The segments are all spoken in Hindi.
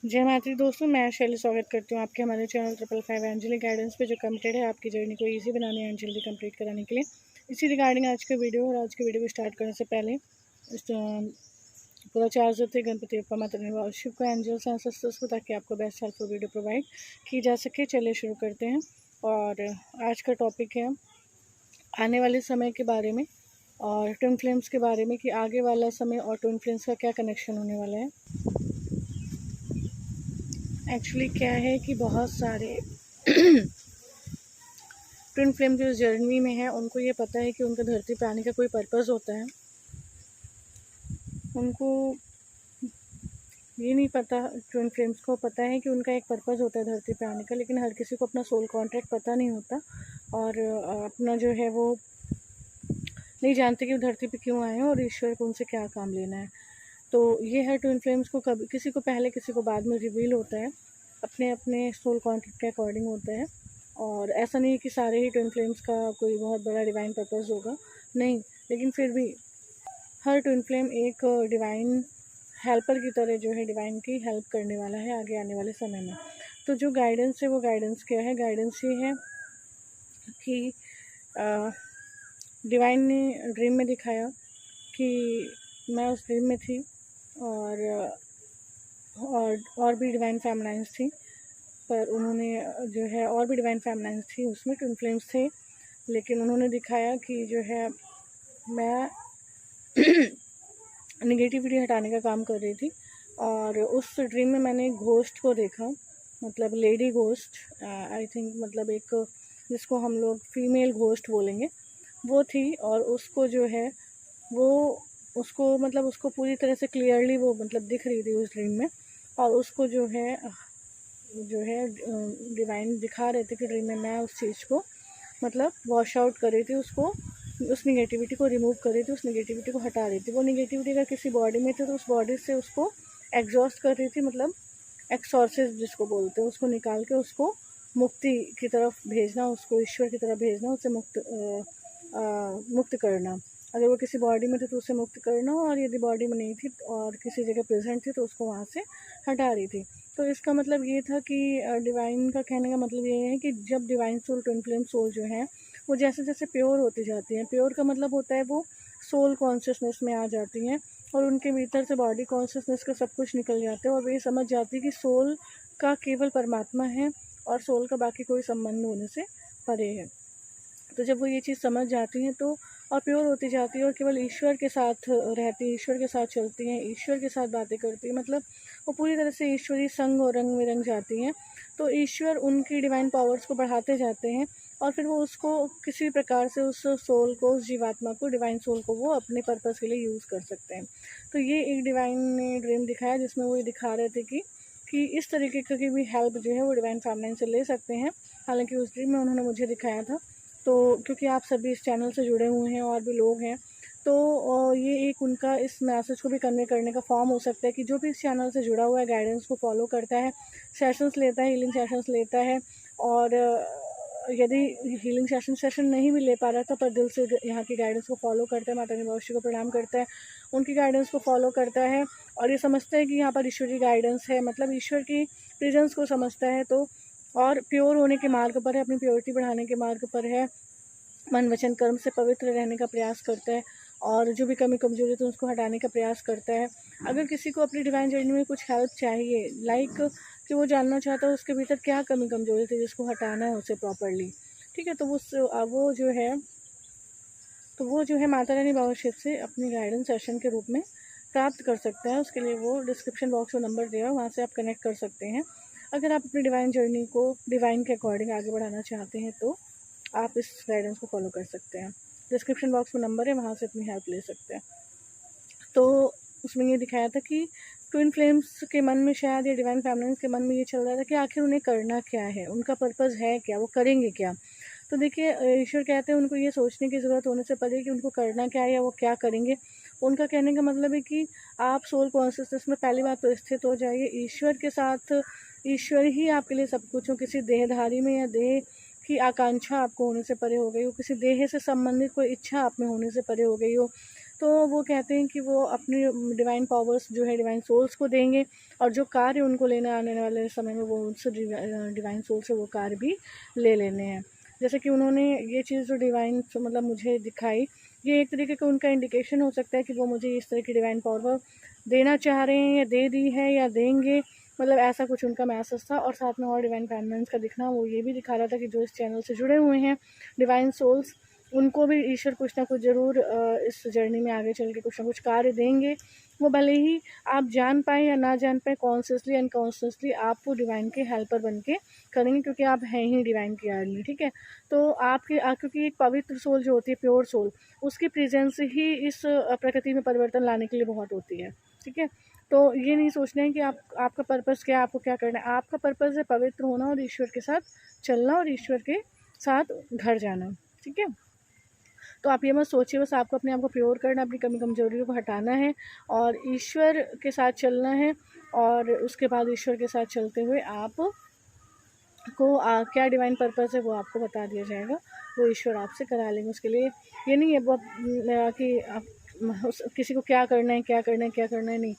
जय माता दी दोस्तों, मैं शैली स्वागत करती हूँ आपके हमारे चैनल 555 एंजलिक गाइडेंस पे, जो कमिटेड है आपकी जर्नी को इजी बनाने एंड जल्दी कंप्लीट कराने के लिए। इसी रिगार्डिंग आज का वीडियो, और आज के वीडियो को स्टार्ट करने से पहले पूरा चार्ज होते गणपति बप्पा माता रानी और शिव को, एंजल्स एंड सिस्टर्स को, ताकि आपको बेस्ट हेल्पफुल वीडियो प्रोवाइड की जा सके। चलिए शुरू करते हैं। और आज का टॉपिक है आने वाले समय के बारे में और ट्विन फ्लेम्स के बारे में, कि आगे वाला समय और ट्विन फ्लेम्स का क्या कनेक्शन होने वाला है। एक्चुअली क्या है कि बहुत सारे ट्विन फ्लेम जो जर्नी में है, उनको ये पता है कि उनका धरती पे आने का कोई पर्पस होता है। उनको ये नहीं पता, ट्विन फ्लेम्स को पता है कि उनका एक पर्पस होता है धरती पे आने का, लेकिन हर किसी को अपना सोल कॉन्ट्रैक्ट पता नहीं होता, और अपना जो है वो नहीं जानते कि वो धरती पे क्यों आए हैं और ईश्वर को उनसे क्या काम लेना है। तो ये है ट्विन फ्लेम्स को कभी किसी को पहले किसी को बाद में रिवील होता है, अपने अपने सोल कॉन्ट्रैक्ट के अकॉर्डिंग होता है। और ऐसा नहीं है कि सारे ही ट्विन फ्लेम्स का कोई बहुत बड़ा डिवाइन पर्पस होगा, नहीं, लेकिन फिर भी हर ट्विन फ्लेम एक डिवाइन हेल्पर की तरह जो है डिवाइन की हेल्प करने वाला है आगे आने वाले समय में। तो जो गाइडेंस है वो गाइडेंस क्या है? गाइडेंस ये है कि डिवाइन ने ड्रीम में दिखाया कि मैं उस ड्रीम में थी, और और भी डिवाइन फैमिलाइंस थी, पर उन्होंने जो है और भी डिवाइन फैमिलाइंस थी, उसमें ट्विन फ्लेम्स थे, लेकिन उन्होंने दिखाया कि जो है मैं निगेटिविटी हटाने का काम कर रही थी। और उस ड्रीम में मैंने घोस्ट को देखा, मतलब लेडी घोस्ट, आई थिंक, मतलब एक जिसको हम लोग फीमेल घोस्ट बोलेंगे, वो थी। और उसको जो है वो उसको मतलब उसको पूरी तरह से क्लियरली वो मतलब दिख रही थी उस ड्रीम में। और उसको जो है डिवाइन दिखा रहे थे कि ड्रीम में मैं उस चीज़ को मतलब वॉश आउट कर रही थी, उसको उस निगेटिविटी को रिमूव कर रही थी, उस निगेटिविटी को हटा रही थी। वो निगेटिविटी अगर किसी बॉडी में थी तो उस बॉडी से उसको एग्जॉस्ट कर रही थी, मतलब एक्सॉर्सिस जिसको बोलते हैं, उसको निकाल के उसको मुक्ति की तरफ भेजना, उसको ईश्वर की तरफ भेजना, उससे मुक्त करना। अगर वो किसी बॉडी में थी तो उसे मुक्त करना, और यदि बॉडी में नहीं थी और किसी जगह प्रेजेंट थी तो उसको वहाँ से हटा रही थी। तो इसका मतलब ये था कि डिवाइन का कहने का मतलब ये है कि जब divine soul, twin flame soul जो है वो जैसे जैसे प्योर होती जाती हैं, प्योर का मतलब होता है वो सोल कॉन्शियसनेस में आ जाती हैं, और उनके भीतर से बॉडी कॉन्शियसनेस का सब कुछ निकल जाता है, और वो ये समझ जाती है कि सोल का केवल परमात्मा है और सोल का बाकी कोई संबंध होने से परे है। तो जब वो ये चीज़ समझ जाती हैं तो और प्योर होती जाती है और केवल ईश्वर के साथ रहती है, ईश्वर के साथ चलती हैं, ईश्वर के साथ बातें करती हैं, मतलब वो पूरी तरह से ईश्वरी संग और रंग में रंग जाती हैं। तो ईश्वर उनकी डिवाइन पावर्स को बढ़ाते जाते हैं, और फिर वो उसको किसी प्रकार से उस सोल को, उस जीवात्मा को, डिवाइन सोल को वो अपने पर्पज़ के लिए यूज़ कर सकते हैं। तो ये एक डिवाइन ने ड्रीम दिखाया जिसमें वो ये दिखा रहे थे कि इस तरीके की भी हेल्प जो है वो डिवाइन फैमिली से ले सकते हैं। हालांकि उस ड्रीम में उन्होंने मुझे दिखाया था, तो क्योंकि आप सभी इस चैनल से जुड़े हुए हैं और भी लोग हैं, तो ये एक उनका इस मैसेज को भी कन्वे करने का फॉर्म हो सकता है कि जो भी इस चैनल से जुड़ा हुआ है, गाइडेंस को फॉलो करता है, सेशंस लेता है, हीलिंग सेशंस लेता है, और यदि हीलिंग सेशन नहीं भी ले पा रहा था पर दिल से यहाँ की गाइडेंस को फॉलो करता है, माता रानी भविष्य को प्रणाम करता है, उनकी गाइडेंस को फॉलो करता है, और ये समझता है कि यहाँ पर ईश्वरी गाइडेंस है, मतलब ईश्वर की प्रेजेंस को समझता है, तो और प्योर होने के मार्ग पर है, अपनी प्योरिटी बढ़ाने के मार्ग पर है, मन वचन कर्म से पवित्र रहने का प्रयास करता है, और जो भी कमी कमजोरी तो उसको हटाने का प्रयास करता है। अगर किसी को अपनी डिवाइन जर्नी में कुछ हेल्प चाहिए, लाइक कि वो जानना चाहता है उसके भीतर क्या कमी कमजोरी थी जिसको हटाना है उसे प्रॉपरली, ठीक है, तो वो जो है माता रानी बाबा से अपनी गाइडेंस सेशन के रूप में प्राप्त कर सकता है। उसके लिए वो डिस्क्रिप्शन बॉक्स में नंबर दिया है, वहाँ से आप कनेक्ट कर सकते हैं। अगर आप अपनी डिवाइन जर्नी को डिवाइन के अकॉर्डिंग आगे बढ़ाना चाहते हैं तो आप इस गाइडेंस को फॉलो कर सकते हैं। डिस्क्रिप्शन बॉक्स में नंबर है, वहाँ से अपनी हेल्प ले सकते हैं। तो उसमें ये दिखाया था कि ट्विन फ्लेम्स के मन में, शायद या डिवाइन फैमिलीज के मन में ये चल रहा था कि आखिर उन्हें करना क्या है, उनका पर्पस है क्या, वो करेंगे क्या। तो देखिए, ईश्वर कहते हैं उनको ये सोचने की ज़रूरत होने से पहले कि उनको करना क्या है या वो क्या करेंगे। उनका कहने का मतलब है कि आप सोल कॉन्शियसनेस में पहली बात तो स्थित हो जाइए, ईश्वर के साथ, ईश्वर ही आपके लिए सब कुछ हो। किसी देहधारी में या देह की आकांक्षा आपको होने से परे हो गई हो, किसी देह से संबंधित कोई इच्छा आप में होने से परे हो गई हो, तो वो कहते हैं कि वो अपनी डिवाइन पावर्स जो है डिवाइन सोल्स को देंगे, और जो कार्य उनको लेने आने वाले समय में वो उनसे डिवाइन सोल से वो कार्य भी ले लेने हैं। जैसे कि उन्होंने ये चीज़ जो डिवाइन मतलब मुझे दिखाई, ये एक तरीके का उनका इंडिकेशन हो सकता है कि वो मुझे इस तरह की डिवाइन पावर देना चाह रहे हैं, या दे दी है, या देंगे, मतलब ऐसा कुछ उनका मैसेज था। और साथ में और डिवाइन पैनमेंट्स का दिखना वो ये भी दिखा रहा था कि जो इस चैनल से जुड़े हुए हैं डिवाइन सोल्स, उनको भी ईश्वर कुछ ना कुछ ज़रूर इस जर्नी में आगे चल के कुछ ना कुछ कार्य देंगे। वो भले ही आप जान पाए या ना जान पाए, कॉन्शियसली अनकॉन्शियसली आप वो डिवाइन के हेल्पर बन के करेंगे, क्योंकि आप हैं ही डिवाइन की आर्मी, ठीक है। तो आपके क्योंकि एक पवित्र सोल जो होती है, प्योर सोल, उसकी प्रेजेंस ही इस प्रकृति में परिवर्तन लाने के लिए बहुत होती है, ठीक है। तो ये नहीं सोचना है कि आपका पर्पस क्या है, आपको क्या करना है। आपका पर्पस है पवित्र होना और ईश्वर के साथ चलना और ईश्वर के साथ घर जाना, ठीक है। तो आप ये मत सोचिए, बस आपको अपने आप को प्योर करना, अपनी कमी कमजोरियों को हटाना है और ईश्वर के साथ चलना है। और उसके बाद ईश्वर के साथ चलते हुए आप को क्या डिवाइन पर्पस है वो आपको बता दिया जाएगा, वो ईश्वर आपसे करा लेंगे। उसके लिए ये नहीं है वो कि आप किसी को क्या करना है क्या करना है क्या करना है, नहीं।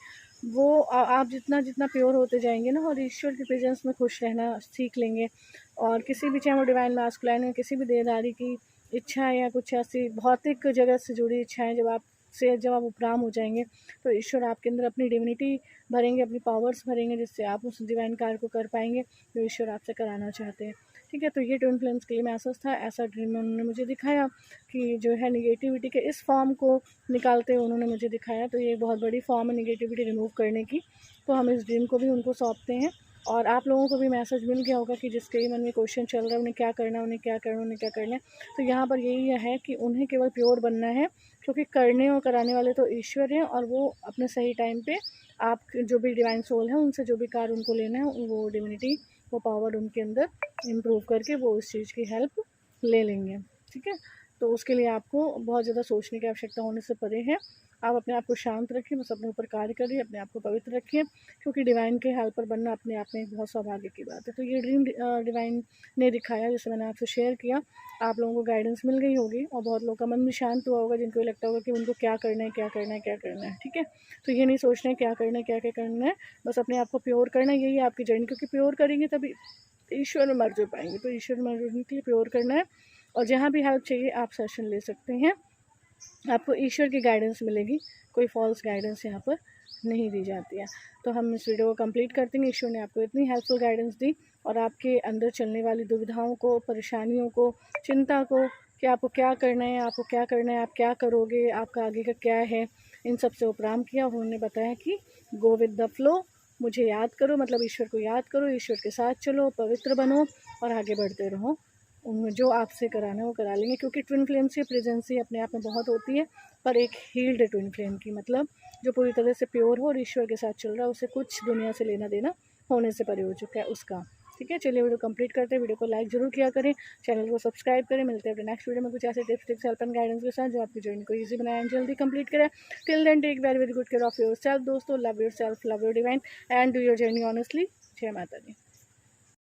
वो आप जितना जितना प्योर होते जाएंगे ना, और ईश्वर की प्रेजेंस में खुश रहना सीख लेंगे, और किसी भी, चाहे वो डिवाइन मास्कुलाइन है, किसी भी देहधारी की इच्छा या कुछ ऐसी भौतिक जगत से जुड़ी इच्छाएं जब आप उपराम हो जाएंगे, तो ईश्वर आपके अंदर अपनी डिविनिटी भरेंगे, अपनी पावर्स भरेंगे, जिससे आप उस डिवाइन कार्य को कर पाएंगे जो ईश्वर आपसे कराना चाहते हैं, ठीक है। तो ये ट्विन फ्लेम्स के लिए मैसेज था, ऐसा ड्रीम में उन्होंने मुझे दिखाया कि जो है निगेटिविटी के इस फॉर्म को निकालते हुए उन्होंने मुझे दिखाया। तो ये बहुत बड़ी फॉर्म है निगेटिविटी रिमूव करने की। तो हम इस ड्रीम को भी उनको सौंपते हैं। और आप लोगों को भी मैसेज मिल गया होगा कि जिसके मन में क्वेश्चन चल रहा है उन्हें क्या करना है, उन्हें क्या करना है, उन्हें क्या करना है। तो यहाँ पर यही है कि उन्हें केवल प्योर बनना है, क्योंकि करने और कराने वाले तो ईश्वर हैं, और वो अपने सही टाइम पे आप जो भी डिवाइन सोल है उनसे जो भी कार्य उनको लेना है, वो डिविनिटी, वो पावर उनके अंदर इम्प्रूव करके वो उस चीज़ की हेल्प ले लेंगे, ठीक है। तो उसके लिए आपको बहुत ज़्यादा सोचने की आवश्यकता होने से परे है। आप अपने आप को शांत रखिए, बस अपने ऊपर कार्य करिए, अपने आप को पवित्र रखिए, क्योंकि डिवाइन के हेल्पर बनना अपने आप में एक बहुत सौभाग्य की बात है। तो ये ड्रीम डिवाइन ने दिखाया, जैसे मैंने आपसे शेयर किया। आप लोगों को गाइडेंस मिल गई होगी और बहुत लोगों का मन भी शांत हुआ होगा, जिनको लगता होगा कि उनको क्या करना है क्या करना है क्या करना है, ठीक है। तो ये नहीं सोचना है क्या करना है क्या क्या करना है, बस अपने आप को प्योर करना है, यही है आपकी जर्नी। क्योंकि प्योर करेंगे तभी ईश्वर में मर्ज हो पाएंगे। तो ईश्वर में मर्ज होने के लिए प्योर करना है। और जहाँ भी हेल्प चाहिए आप सेशन ले सकते हैं, आपको ईश्वर की गाइडेंस मिलेगी, कोई फॉल्स गाइडेंस यहाँ पर नहीं दी जाती है। तो हम इस वीडियो को कंप्लीट करते हैं। ईश्वर ने आपको इतनी हेल्पफुल गाइडेंस दी, और आपके अंदर चलने वाली दुविधाओं को, परेशानियों को, चिंता को, कि आपको क्या करना है, आपको क्या करना है, आप क्या करोगे, आपका आगे का क्या है, इन सब से उपराम किया। उन्होंने बताया कि गो विद द फ्लो, मुझे याद करो, मतलब ईश्वर को याद करो, ईश्वर के साथ चलो, पवित्र बनो और आगे बढ़ते रहो। उनमें जो आपसे कराना है वो करा लेंगे, क्योंकि ट्विन फ्लेम्स की प्रेजेंस ही अपने आप में बहुत होती है। पर एक हील्ड ट्विन फ्लेम की, मतलब जो पूरी तरह से प्योर हो और ईश्वर के साथ चल रहा है, उसे कुछ दुनिया से लेना देना होने से परे हो चुका है उसका, ठीक है। चलिए वीडियो कंप्लीट करते हैं। वीडियो को लाइक जरूर किया करें, चैनल को सब्सक्राइब करें। मिलते हैं अपने नेक्स्ट वीडियो में कुछ ऐसे टिप्स हेल्प एंड गाइडेंस के साथ जो आपकी जर्नी को ईजी बनाए एंड जल्दी कंप्लीट करें। Till then take very very good care of your self दोस्तों। Love your self, love your divine and do your journey honestly. जय माता दी।